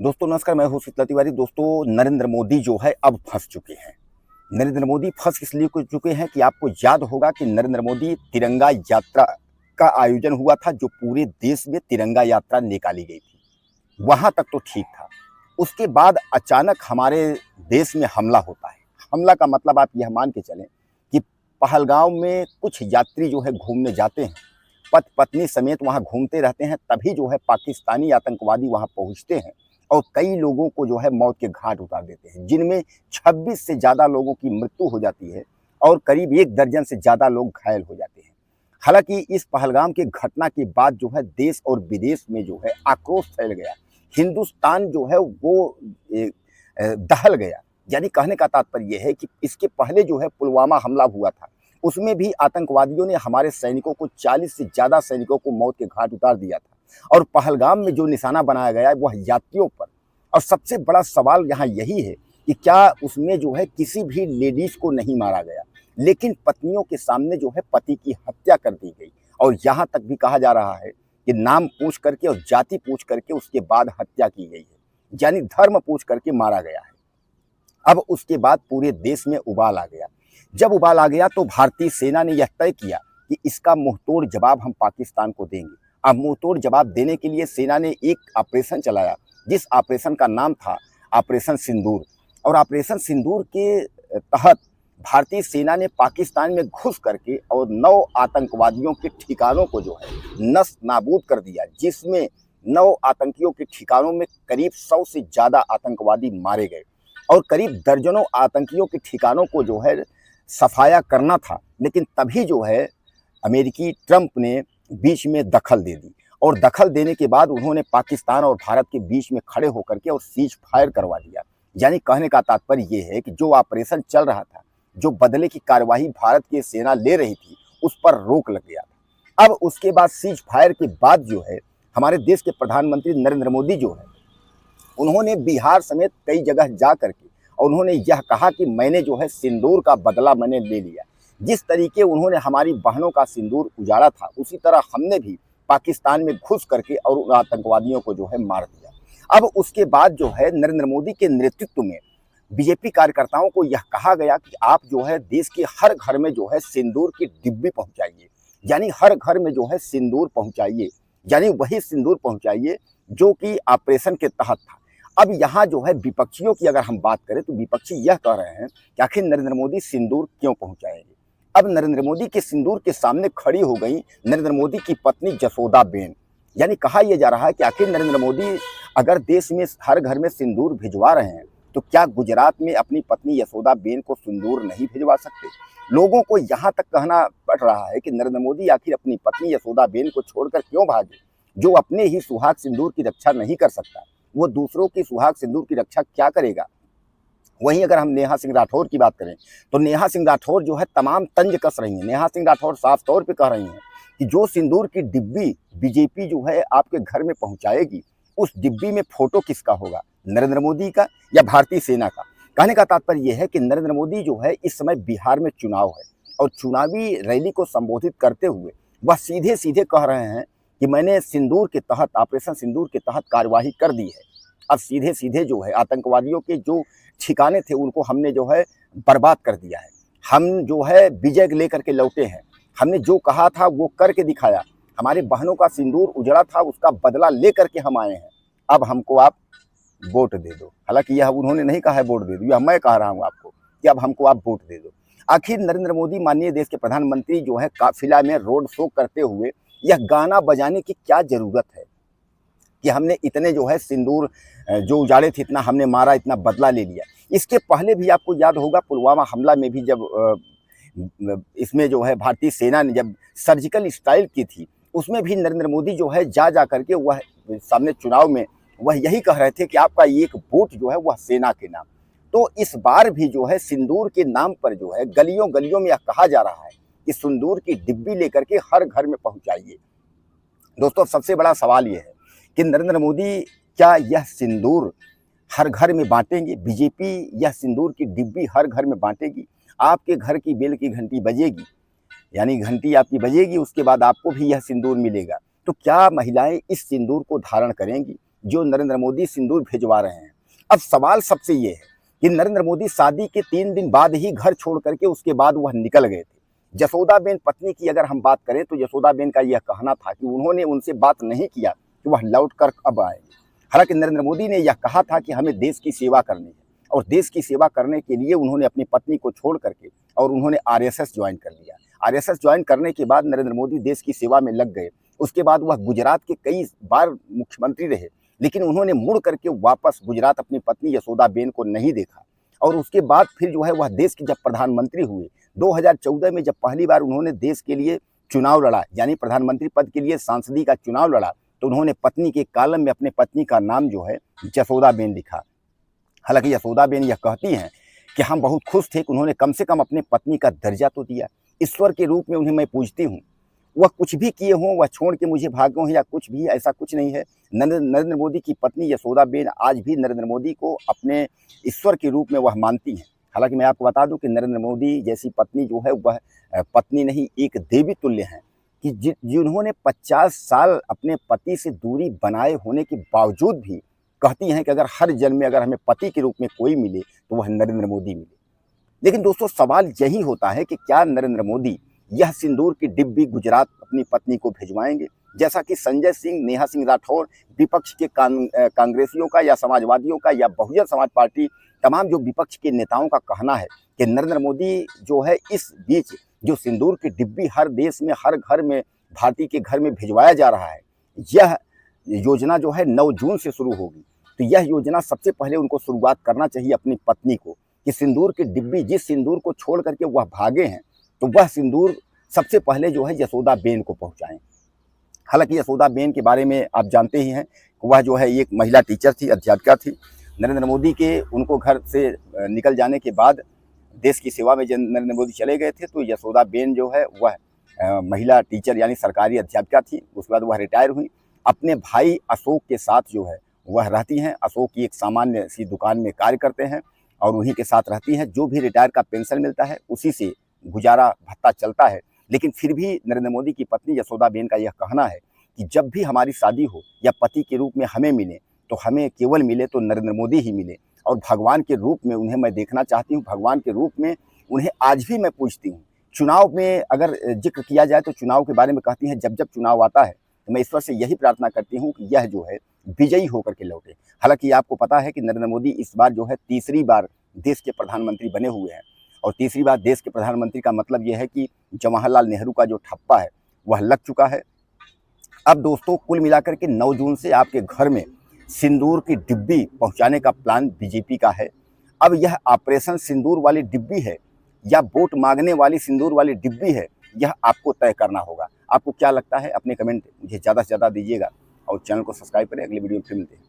दोस्तों नमस्कार, मैं हूं शीतल तिवारी। दोस्तों नरेंद्र मोदी जो है अब फंस चुके हैं। नरेंद्र मोदी फंस इसलिए चुके हैं कि आपको याद होगा कि नरेंद्र मोदी तिरंगा यात्रा का आयोजन हुआ था, जो पूरे देश में तिरंगा यात्रा निकाली गई थी। वहां तक तो ठीक था। उसके बाद अचानक हमारे देश में हमला होता है। हमला का मतलब आप यह मान के चलें कि पहलगांव में कुछ यात्री जो है घूमने जाते हैं, पति पत्नी समेत वहां घूमते रहते हैं, तभी जो है पाकिस्तानी आतंकवादी वहां पहुंचते हैं और कई लोगों को जो है मौत के घाट उतार देते हैं, जिनमें 26 से ज़्यादा लोगों की मृत्यु हो जाती है और करीब 1 दर्जन से ज़्यादा लोग घायल हो जाते हैं। हालांकि इस पहलगाम की घटना के बाद जो है देश और विदेश में जो है आक्रोश फैल गया। हिंदुस्तान जो है वो दहल गया। यानी कहने का तात्पर्य यह है कि इसके पहले जो है पुलवामा हमला हुआ था, उसमें भी आतंकवादियों ने हमारे सैनिकों को 40 से ज़्यादा सैनिकों को मौत के घाट उतार दिया था। और पहलगाम में जो निशाना बनाया गया है वह यात्रियों पर। और सबसे बड़ा सवाल यहाँ यही है कि क्या उसमें जो है किसी भी लेडीज को नहीं मारा गया, लेकिन पत्नियों के सामने जो है पति की हत्या कर दी गई। और यहाँ तक भी कहा जा रहा है कि नाम पूछ करके और जाति पूछ करके उसके बाद हत्या की गई है, यानी धर्म पूछ करके मारा गया है। अब उसके बाद पूरे देश में उबाल आ गया। जब उबाल आ गया तो भारतीय सेना ने यह तय किया कि इसका मुंहतोड़ जवाब हम पाकिस्तान को देंगे। अब मुंहतोड़ जवाब देने के लिए सेना ने एक ऑपरेशन चलाया, जिस ऑपरेशन का नाम था ऑपरेशन सिंदूर। और ऑपरेशन सिंदूर के तहत भारतीय सेना ने पाकिस्तान में घुस करके और 9 आतंकवादियों के ठिकानों को जो है नष्ट नाबूद कर दिया, जिसमें 9 आतंकियों के ठिकानों में करीब 100 से ज़्यादा आतंकवादी मारे गए और करीब दर्जनों आतंकियों के ठिकानों को जो है सफाया करना था। लेकिन तभी जो है अमेरिकी ट्रंप ने बीच में दखल दे दी और दखल देने के बाद उन्होंने पाकिस्तान और भारत के बीच में खड़े होकर के और सीज फायर करवा दिया। यानी कहने का तात्पर्य ये है कि जो ऑपरेशन चल रहा था, जो बदले की कार्यवाही भारत की सेना ले रही थी, उस पर रोक लग गया था। अब उसके बाद सीज फायर के बाद जो है हमारे देश के प्रधानमंत्री नरेंद्र मोदी जो है, उन्होंने बिहार समेत कई जगह जा करके और उन्होंने यह कहा कि मैंने जो है सिंदूर का बदला मैंने ले लिया। जिस तरीके उन्होंने हमारी बहनों का सिंदूर उजाड़ा था, उसी तरह हमने भी पाकिस्तान में घुस करके और उन आतंकवादियों को जो है मार दिया। अब उसके बाद जो है नरेंद्र मोदी के नेतृत्व में बीजेपी कार्यकर्ताओं को यह कहा गया कि आप जो है देश के हर घर में जो है सिंदूर की डिब्बी पहुंचाइए, यानी हर घर में जो है सिंदूर पहुंचाइए, यानी वही सिंदूर पहुंचाइए जो कि ऑपरेशन के तहत था। अब यहाँ जो है विपक्षियों की अगर हम बात करें तो विपक्षी यह कह रहे हैं कि आखिर नरेंद्र मोदी सिंदूर क्यों पहुंचाएंगे। अब नरेंद्र मोदी के सिंदूर के सामने खड़ी हो गई नरेंद्र मोदी की पत्नी जसोदा बेन। यानी कहा यह जा रहा है कि आखिर नरेंद्र मोदी अगर देश में हर घर में सिंदूर भिजवा रहे हैं, तो क्या गुजरात में अपनी पत्नी यशोदा बेन को सिंदूर नहीं भिजवा सकते। लोगों को यहाँ तक कहना पड़ रहा है कि नरेंद्र मोदी आखिर अपनी पत्नी यशोदा बेन को छोड़कर क्यों भागे। जो अपने ही सुहाग सिंदूर की रक्षा नहीं कर सकता, वो दूसरों की सुहाग सिंदूर की रक्षा क्या करेगा। वहीं अगर हम नेहा सिंह राठौर की बात करें तो नेहा सिंह राठौर जो है तमाम तंज कस रही हैं। नेहा सिंह राठौर साफ तौर पे कह रही हैं कि जो सिंदूर की डिब्बी बीजेपी जो है आपके घर में पहुंचाएगी, उस डिब्बी में फोटो किसका होगा, नरेंद्र मोदी का या भारतीय सेना का। कहने का तात्पर्य यह है कि नरेंद्र मोदी जो है इस समय बिहार में चुनाव है और चुनावी रैली को संबोधित करते हुए वह सीधे सीधे कह रहे हैं कि मैंने सिंदूर के तहत, ऑपरेशन सिंदूर के तहत कार्यवाही कर दी है। अब सीधे सीधे जो है आतंकवादियों के जो ठिकाने थे उनको हमने जो है बर्बाद कर दिया है। हम जो है विजय लेकर के लौटे हैं। हमने जो कहा था वो करके दिखाया। हमारी बहनों का सिंदूर उजड़ा था, उसका बदला ले करके हम आए हैं। अब हमको आप वोट दे दो। हालांकि यह उन्होंने नहीं कहा है वोट दे दो, यह मैं कह रहा हूँ आपको कि अब हमको आप वोट दे दो। आखिर नरेंद्र मोदी माननीय देश के प्रधानमंत्री जो है काफिला में रोड शो करते हुए यह गाना बजाने की क्या जरूरत है कि हमने इतने जो है सिंदूर जो उजाड़े थे, इतना हमने मारा, इतना बदला ले लिया। इसके पहले भी आपको याद होगा पुलवामा हमला में भी जब इसमें जो है भारतीय सेना ने जब सर्जिकल स्ट्राइक की थी, उसमें भी नरेंद्र मोदी जो है जा करके वह सामने चुनाव में वह यही कह रहे थे कि आपका एक वोट जो है वह सेना के नाम। तो इस बार भी जो है सिंदूर के नाम पर जो है गलियों गलियों में यह कहा जा रहा है कि सिंदूर की डिब्बी लेकर के हर घर में पहुंचाइए। दोस्तों सबसे बड़ा सवाल यह है कि नरेंद्र मोदी क्या यह सिंदूर हर घर में बांटेंगे। बीजेपी यह सिंदूर की डिब्बी हर घर में बांटेगी। आपके घर की बेल की घंटी बजेगी, यानी घंटी आपकी बजेगी, उसके बाद आपको भी यह सिंदूर मिलेगा। तो क्या महिलाएं इस सिंदूर को धारण करेंगी? जो नरेंद्र मोदी सिंदूर भिजवा रहे हैं। अब सवाल सबसे ये है कि नरेंद्र मोदी शादी के 3 दिन बाद ही घर छोड़ करके उसके बाद वह निकल गए थे। जसोदाबेन पत्नी की अगर हम बात करें तो जसोदाबेन का यह कहना था कि उन्होंने उनसे बात नहीं किया कि वह लौट कर अब आएंगे। हालांकि नरेंद्र मोदी ने यह कहा था कि हमें देश की सेवा करनी है, और देश की सेवा करने के लिए उन्होंने अपनी पत्नी को छोड़ करके और उन्होंने आरएसएस ज्वाइन कर लिया। आरएसएस ज्वाइन करने के बाद नरेंद्र मोदी देश की सेवा में लग गए। उसके बाद वह गुजरात के कई बार मुख्यमंत्री रहे, लेकिन उन्होंने मुड़ करके वापस गुजरात अपनी पत्नी यशोदाबेन को नहीं देखा। और उसके बाद फिर जो है वह देश के जब प्रधानमंत्री हुए 2014 में, जब पहली बार उन्होंने देश के लिए चुनाव लड़ा, यानी प्रधानमंत्री पद के लिए सांसदी का चुनाव लड़ा, तो उन्होंने पत्नी के कॉलम में अपने पत्नी का नाम जो है जसोदाबेन लिखा। हालांकि यशोदाबेन यह कहती हैं कि हम बहुत खुश थे कि उन्होंने कम से कम अपने पत्नी का दर्जा तो दिया, ईश्वर के रूप में उन्हें मैं पूजती हूँ। वह कुछ भी किए हों, वह छोड़ के मुझे भागे हों या कुछ भी, ऐसा कुछ नहीं है। नरेंद्र मोदी की पत्नी यशोदाबेन आज भी नरेंद्र मोदी को अपने ईश्वर के रूप में वह मानती हैं। हालांकि मैं आपको बता दूं कि नरेंद्र मोदी जैसी पत्नी जो है वह पत्नी नहीं, एक देवी तुल्य हैं, कि जिन्होंने 50 साल अपने पति से दूरी बनाए होने के बावजूद भी कहती हैं कि अगर हर जन्म में अगर हमें पति के रूप में कोई मिले तो वह नरेंद्र मोदी मिले। लेकिन दोस्तों सवाल यही होता है कि क्या नरेंद्र मोदी यह सिंदूर की डिब्बी गुजरात अपनी पत्नी को भिजवाएंगे, जैसा कि संजय सिंह, नेहा सिंह राठौर, विपक्ष के कांग्रेसियों का या समाजवादियों का या बहुजन समाज पार्टी, तमाम जो विपक्ष के नेताओं का कहना है कि नरेंद्र मोदी जो है इस बीच जो सिंदूर की डिब्बी हर देश में, हर घर में, भारतीय के घर में भिजवाया जा रहा है, यह योजना जो है 9 जून से शुरू होगी। तो यह योजना सबसे पहले उनको शुरुआत करना चाहिए अपनी पत्नी को, कि सिंदूर की डिब्बी, जिस सिंदूर को छोड़ करके वह भागे हैं, तो वह सिंदूर सबसे पहले जो है यशोदाबेन को पहुंचाएं। हालांकि यशोदाबेन के बारे में आप जानते ही हैं कि वह जो है एक महिला टीचर थी, अध्यापिका थी। नरेंद्र मोदी के उनको घर से निकल जाने के बाद देश की सेवा में नरेंद्र मोदी चले गए थे, तो यशोदाबेन जो है वह महिला टीचर यानी सरकारी अध्यापिका थी। उसके बाद वह रिटायर हुई। अपने भाई अशोक के साथ जो है वह रहती हैं। अशोक की एक सामान्य सी दुकान में कार्य करते हैं और उन्हीं के साथ रहती हैं। जो भी रिटायर का पेंशन मिलता है उसी से गुजारा भत्ता चलता है। लेकिन फिर भी नरेंद्र मोदी की पत्नी यशोदाबेन का यह कहना है कि जब भी हमारी शादी हो या पति के रूप में हमें मिले, तो हमें केवल मिले तो नरेंद्र मोदी ही मिले, और भगवान के रूप में उन्हें मैं देखना चाहती हूँ। भगवान के रूप में उन्हें आज भी मैं पूजती हूँ। चुनाव में अगर जिक्र किया जाए तो चुनाव के बारे में कहती हैं, जब जब चुनाव आता है तो मैं ईश्वर से यही प्रार्थना करती हूँ कि यह जो है विजयी होकर के लौटे। हालांकि आपको पता है कि नरेंद्र मोदी इस बार जो है तीसरी बार देश के प्रधानमंत्री बने हुए हैं, और तीसरी बार देश के प्रधानमंत्री का मतलब यह है कि जवाहरलाल नेहरू का जो ठप्पा है वह लग चुका है। अब दोस्तों कुल मिलाकर के 9 जून से आपके घर में सिंदूर की डिब्बी पहुंचाने का प्लान बीजेपी का है। अब यह ऑपरेशन सिंदूर वाली डिब्बी है या वोट मांगने वाली सिंदूर वाली डिब्बी है, यह आपको तय करना होगा। आपको क्या लगता है? अपने कमेंट मुझे ज़्यादा से ज़्यादा दीजिएगा और चैनल को सब्सक्राइब करें। अगली वीडियो में फिर मिलते हैं।